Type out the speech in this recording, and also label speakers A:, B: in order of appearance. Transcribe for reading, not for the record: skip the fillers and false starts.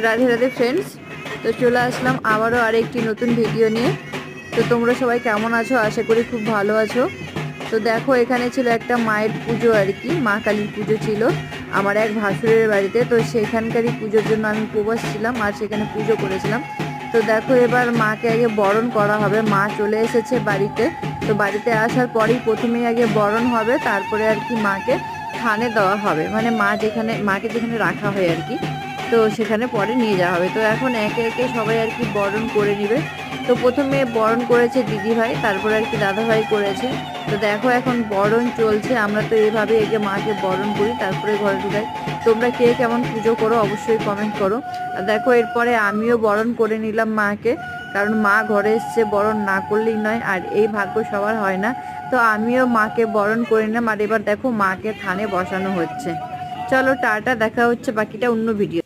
A: Radhe Radhe friends. তো চলে আসলাম আবারও আরেকটি নতুন ভিডিও নিয়ে। তো তোমরা সবাই কেমন আছো? আশা করি খুব ভালো আছো। তো দেখো, এখানে ছিল একটা মায়ের পুজো আর কি, মা কালীর পুজো ছিল আমার এক ভাসুরের বাড়িতে। তো সেখানকারই পুজোর জন্য আমি উপবাস ছিলাম আর সেখানে পুজো করেছিলাম। তো দেখো, এবার মাকে আগে বরণ করা হবে। মা চলে এসেছে বাড়িতে। তো বাড়িতে আসার পরেই প্রথমেই আগে বরণ হবে, তারপরে আর কি মাকে থানে দেওয়া হবে, মানে মাকে যেখানে রাখা হয় আর কি। তো সেখানে পরে নিয়ে যাওয়া হবে। তো এখন একে একে সবাই আর কি বরণ করে নিবে। তো প্রথমে বরণ করেছে দিদিভাই, তারপরে আর কি দাদাভাই করেছে। তো দেখো, এখন বরণ চলছে। আমরা তো এইভাবে আগে মাকে বরণ করি, তারপরে ঘরে ঢুকাই। তোমরা কে কেমন পুজো করো অবশ্যই কমেন্ট করো। আর দেখো, এরপরে আমিও বরণ করে নিলাম মাকে, কারণ মা ঘরে এসছে, বরণ না করলেই নয়, আর এই ভাগ্য সবার হয় না। তো আমিও মাকে বরণ করে নিলাম। আর এবার দেখো, মাকে থানে বসানো হচ্ছে। চলো টাটা, দেখা হচ্ছে বাকিটা অন্য ভিডিও।